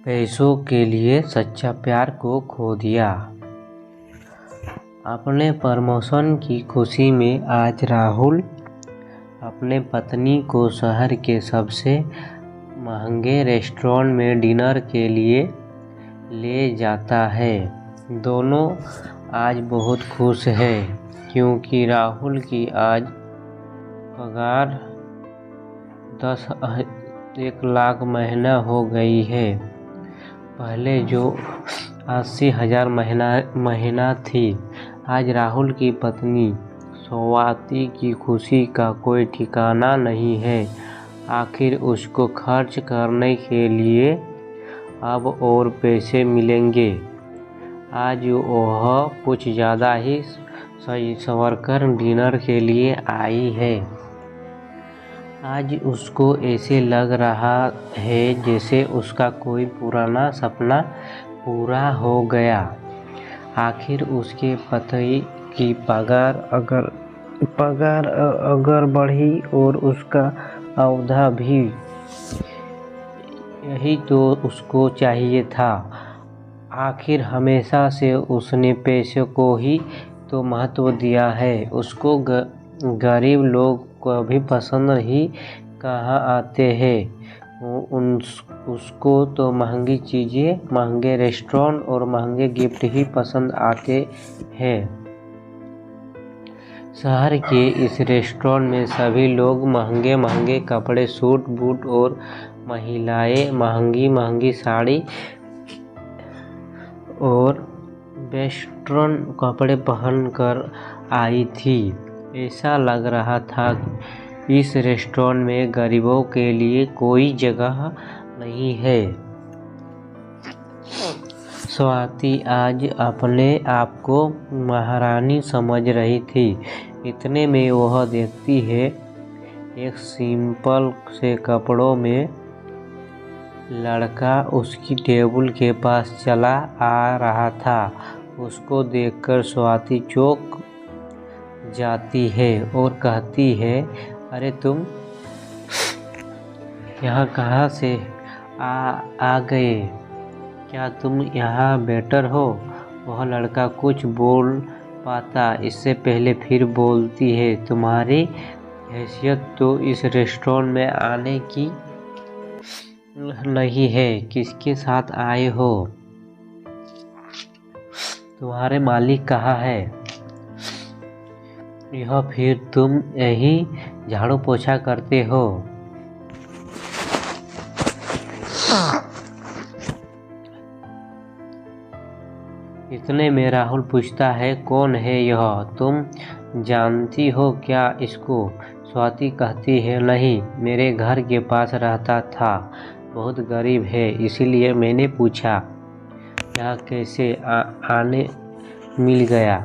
पैसों के लिए सच्चा प्यार को खो दिया। अपने प्रमोशन की खुशी में आज राहुल अपने पत्नी को शहर के सबसे महंगे रेस्टोरेंट में डिनर के लिए ले जाता है। दोनों आज बहुत खुश हैं क्योंकि राहुल की आज पगार 1 लाख महीना हो गई है। पहले जो 80,000 महीना थी। आज राहुल की पत्नी स्वाति की खुशी का कोई ठिकाना नहीं है। आखिर उसको खर्च करने के लिए अब और पैसे मिलेंगे। आज वह कुछ ज़्यादा ही सज संवर कर डिनर के लिए आई है। आज उसको ऐसे लग रहा है जैसे उसका कोई पुराना सपना पूरा हो गया। आखिर उसके पति की पगार अगर बढ़ी और उसका औहदा भी। यही तो उसको चाहिए था। आखिर हमेशा से उसने पैसे को ही तो महत्व दिया है। उसको गरीब लोग कभी पसंद ही कहाँ आते हैं। उसको तो महंगी चीज़ें, महंगे रेस्टोरेंट और महंगे गिफ्ट ही पसंद आते हैं। शहर के इस रेस्टोरेंट में सभी लोग महंगे महंगे कपड़े, सूट बूट और महिलाएं महंगी महंगी साड़ी और वेस्टर्न कपड़े पहनकर आई थी। ऐसा लग रहा था कि इस रेस्टोरेंट में गरीबों के लिए कोई जगह नहीं है। स्वाति आज अपने आप को महारानी समझ रही थी। इतने में वह देखती है एक सिंपल से कपड़ों में लड़का उसकी टेबल के पास चला आ रहा था। उसको देखकर स्वाति चौंक जाती है और कहती है, अरे तुम यहाँ कहाँ से आ गए? क्या तुम यहाँ बेटर हो? वह लड़का कुछ बोल पाता इससे पहले फिर बोलती है, तुम्हारी हैसियत तो इस रेस्टोरेंट में आने की नहीं है। किसके साथ आए हो? तुम्हारे मालिक कहाँ है? यह फिर तुम यही झाड़ू पोछा करते हो? इतने में राहुल पूछता है, कौन है यह? तुम जानती हो क्या इसको? स्वाति कहती है, नहीं, मेरे घर के पास रहता था, बहुत गरीब है इसीलिए मैंने पूछा यहाँ कैसे आने मिल गया।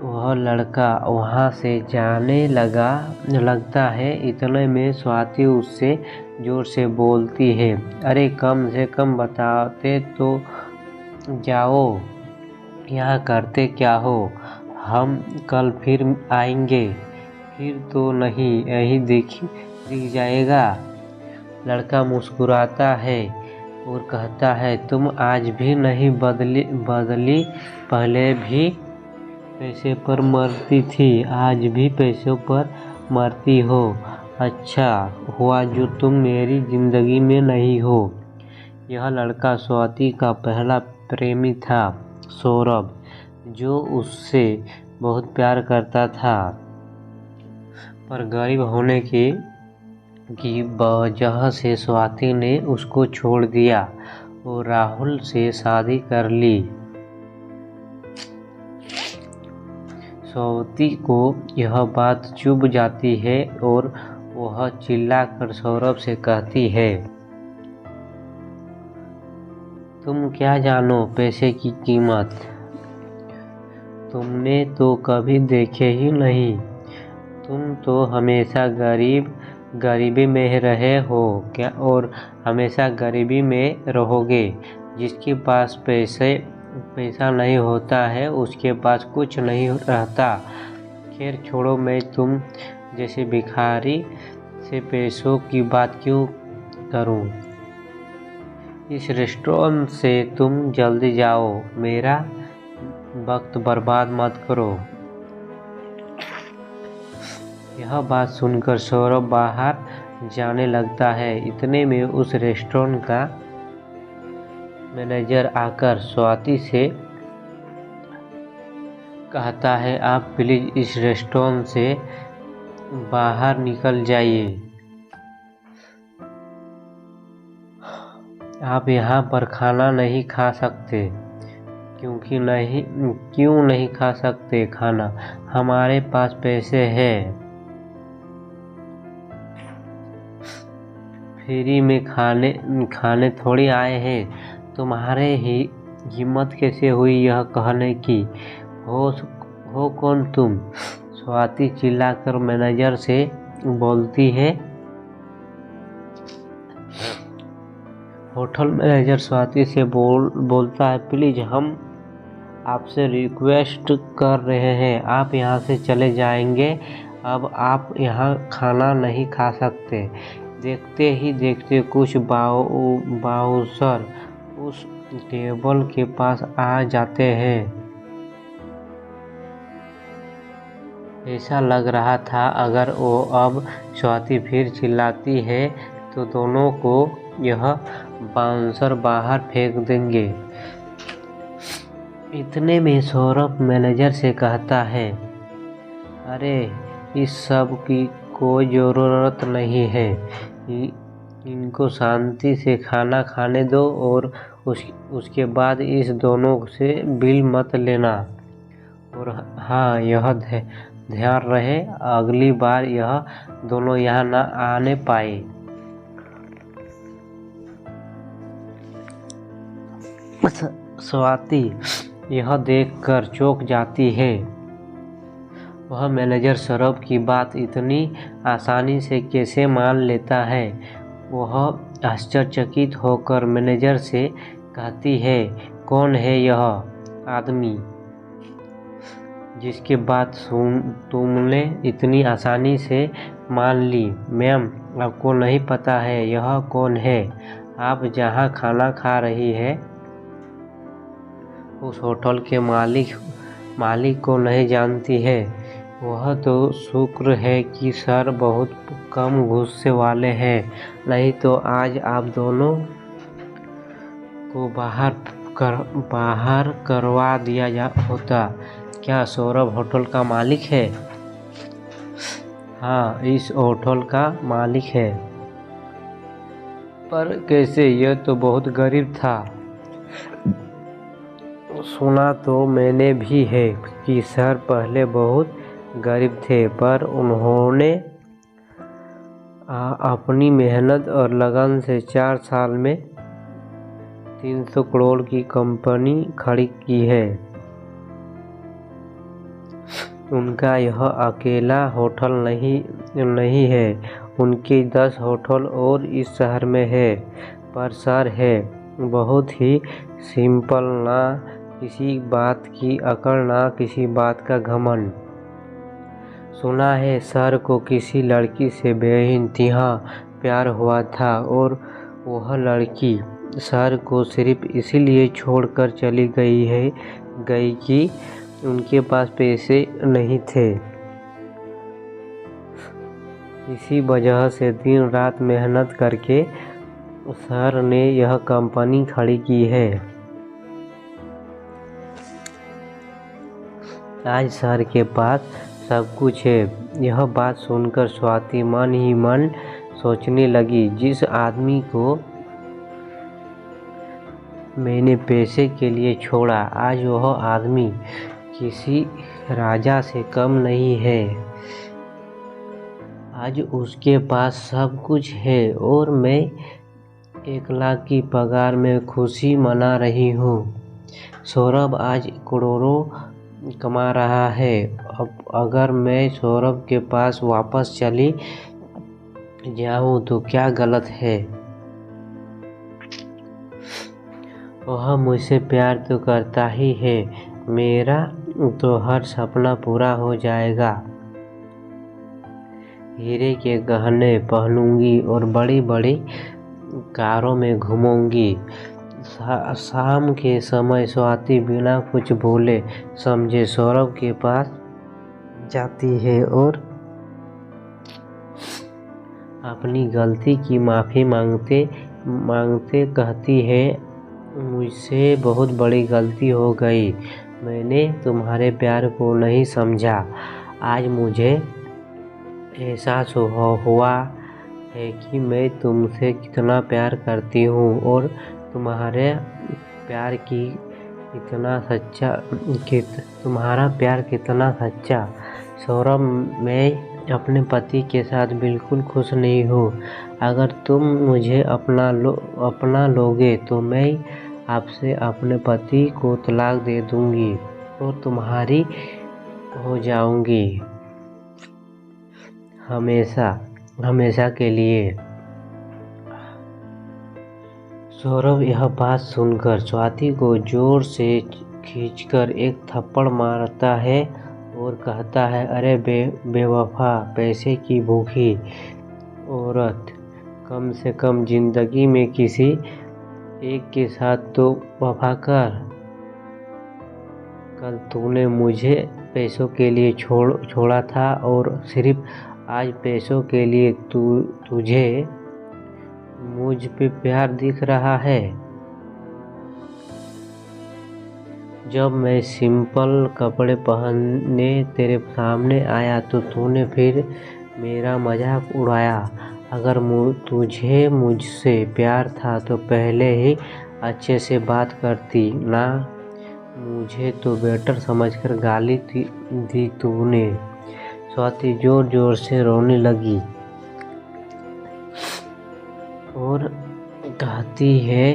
वह लड़का वहाँ से जाने लगता है। इतने में स्वाति उससे जोर से बोलती है, अरे कम से कम बताते तो जाओ, यहाँ करते क्या हो? हम कल फिर आएंगे। फिर तो नहीं, यही दिख जाएगा। लड़का मुस्कुराता है और कहता है, तुम आज भी नहीं बदली। पहले भी पैसे पर मरती थी, आज भी पैसों पर मरती हो। अच्छा हुआ जो तुम मेरी जिंदगी में नहीं हो। यह लड़का स्वाति का पहला प्रेमी था, सौरभ, जो उससे बहुत प्यार करता था, पर गरीब होने की वजह से स्वाति ने उसको छोड़ दिया और राहुल से शादी कर ली। स्वाति को यह बात चुभ जाती है और वह चिल्लाकर सौरभ से कहती है, तुम क्या जानो पैसे की कीमत? तुमने तो कभी देखे ही नहीं। तुम तो हमेशा गरीबी में रहे हो क्या, और हमेशा गरीबी में रहोगे। जिसके पास पैसा नहीं होता है उसके पास कुछ नहीं रहता। खैर छोड़ो, मैं तुम जैसे भिखारी से पैसों की बात क्यों करूं? इस रेस्टोरेंट से तुम जल्दी जाओ, मेरा वक्त बर्बाद मत करो। यह बात सुनकर सौरभ बाहर जाने लगता है। इतने में उस रेस्टोरेंट का मैनेजर आकर स्वाति से कहता है, आप प्लीज इस रेस्टोरेंट से बाहर निकल जाइए। आप यहाँ पर खाना नहीं खा सकते। क्यों नहीं खा सकते खाना? हमारे पास पैसे हैं, फ्री में खाने थोड़ी आए हैं। तुम्हारे ही हिम्मत कैसे हुई यह कहने की? हो कौन तुम? स्वाति चिल्लाकर मैनेजर से बोलती है। होटल मैनेजर स्वाति से बोलता है, प्लीज हम आपसे रिक्वेस्ट कर रहे हैं, आप यहाँ से चले जाएंगे। अब आप यहाँ खाना नहीं खा सकते। देखते ही देखते कुछ बाउंसर उस टेबल के पास आ जाते हैं। ऐसा लग रहा था अगर वो अब स्वाति फिर चिल्लाती है तो दोनों को यह बाउंसर बाहर फेंक देंगे। इतने में सौरभ मैनेजर से कहता है, अरे इस सब की कोई ज़रूरत नहीं है, इनको शांति से खाना खाने दो और उसके बाद इस दोनों से बिल मत लेना। और हाँ, यह ध्यान रहे अगली बार यह दोनों यहाँ न आने पाए। स्वाति यह देखकर चौंक जाती है। वह मैनेजर सौरभ की बात इतनी आसानी से कैसे मान लेता है? वह आश्चर्यचकित होकर मैनेजर से कहती है, कौन है यह आदमी जिसकी बात तुमने इतनी आसानी से मान ली? मैम, आपको नहीं पता है यह कौन है? आप जहाँ खाना खा रही है उस होटल के मालिक को नहीं जानती है? वह तो शुक्र है कि सर बहुत कम गुस्से वाले हैं, नहीं तो आज आप दोनों को बाहर करवा दिया होता। क्या सौरभ होटल का मालिक है? हाँ, इस होटल का मालिक है। पर कैसे? यह तो बहुत गरीब था। सुना तो मैंने भी है कि सर पहले बहुत गरीब थे, पर उन्होंने अपनी मेहनत और लगन से 4 साल में 300 करोड़ की कंपनी खड़ी की है। उनका यह अकेला होटल नहीं है, उनके 10 होटल और इस शहर में है। पर सर है बहुत ही सिंपल, ना किसी बात की अकड़, ना किसी बात का घमंड। सुना है सर को किसी लड़की से बेइंतहा प्यार हुआ था और वह लड़की सर को सिर्फ इसीलिए छोड़कर चली गई कि उनके पास पैसे नहीं थे। इसी वजह से दिन रात मेहनत करके सर ने यह कंपनी खड़ी की है। आज सर के पास सब कुछ है। यह बात सुनकर स्वाति मन ही मन सोचने लगी, जिस आदमी को मैंने पैसे के लिए छोड़ा, आज वह आदमी किसी राजा से कम नहीं है। आज उसके पास सब कुछ है और मैं 1 लाख की पगार में खुशी मना रही हूँ। सौरभ आज करोड़ों कमा रहा है। अब अगर मैं सौरभ के पास वापस चली जाऊँ तो क्या गलत है? वह मुझसे प्यार तो करता ही है, मेरा तो हर सपना पूरा हो जाएगा। हीरे के गहने पहनूंगी और बड़ी बड़ी कारों में घूमूंगी। शाम के समय स्वाति बिना कुछ बोले समझे सौरभ के पास जाती है और अपनी गलती की माफ़ी मांगते कहती है, मुझसे बहुत बड़ी गलती हो गई। मैंने तुम्हारे प्यार को नहीं समझा। आज मुझे एहसास हुआ है कि मैं तुमसे कितना प्यार करती हूँ और तुम्हारा प्यार कितना सच्चा। सौरभ, मैं अपने पति के साथ बिल्कुल खुश नहीं हूँ। अगर तुम मुझे अपना लोगे तो मैं आपसे अपने पति को तलाक दे दूँगी और तुम्हारी हो जाऊँगी हमेशा के लिए। सौरभ यह बात सुनकर स्वाति को जोर से खींचकर एक थप्पड़ मारता है और कहता है, अरे बेवफा, पैसे की भूखी औरत, कम से कम जिंदगी में किसी एक के साथ तो वफा कर। कल तूने मुझे पैसों के लिए छोड़ा था और सिर्फ आज पैसों के लिए तुझे मुझ पे प्यार दिख रहा है। जब मैं सिंपल कपड़े पहनने तेरे सामने आया तो तूने फिर मेरा मजाक उड़ाया। अगर तुझे मुझसे प्यार था तो पहले ही अच्छे से बात करती ना। मुझे तो बेटर समझकर गाली दी तूने। स्वाति जोर जोर से रोने लगी और कहती है,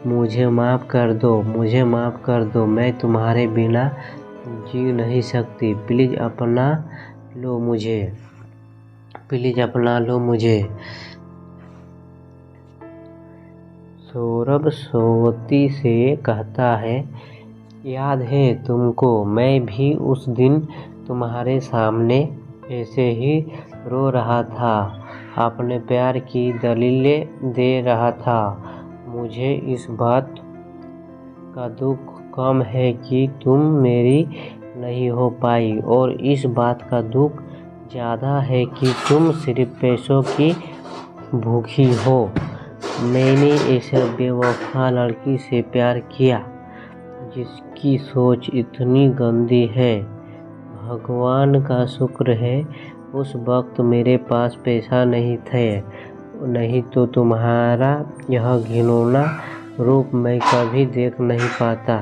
मुझे माफ़ कर दो, मैं तुम्हारे बिना जी नहीं सकती। प्लीज़ अपना लो मुझे। सौरभ स्वाति से कहता है, याद है तुमको, मैं भी उस दिन तुम्हारे सामने ऐसे ही रो रहा था, अपने प्यार की दलीलें दे रहा था। मुझे इस बात का दुख कम है कि तुम मेरी नहीं हो पाई और इस बात का दुख ज़्यादा है कि तुम सिर्फ पैसों की भूखी हो। मैंने इस बेवफा लड़की से प्यार किया जिसकी सोच इतनी गंदी है। भगवान का शुक्र है उस वक्त मेरे पास पैसा नहीं थे, नहीं तो तुम्हारा यह घिनौना रूप मैं कभी देख नहीं पाता।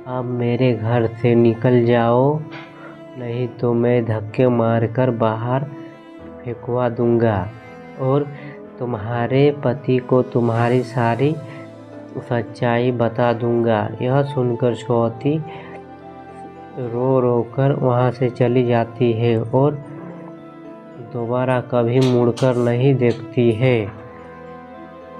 अब मेरे घर से निकल जाओ, नहीं तो मैं धक्के मारकर बाहर फेंकवा दूंगा और तुम्हारे पति को तुम्हारी सारी सच्चाई बता दूंगा। यह सुनकर स्वाति रो कर वहाँ से चली जाती है और दोबारा कभी मुड़कर नहीं देखती है।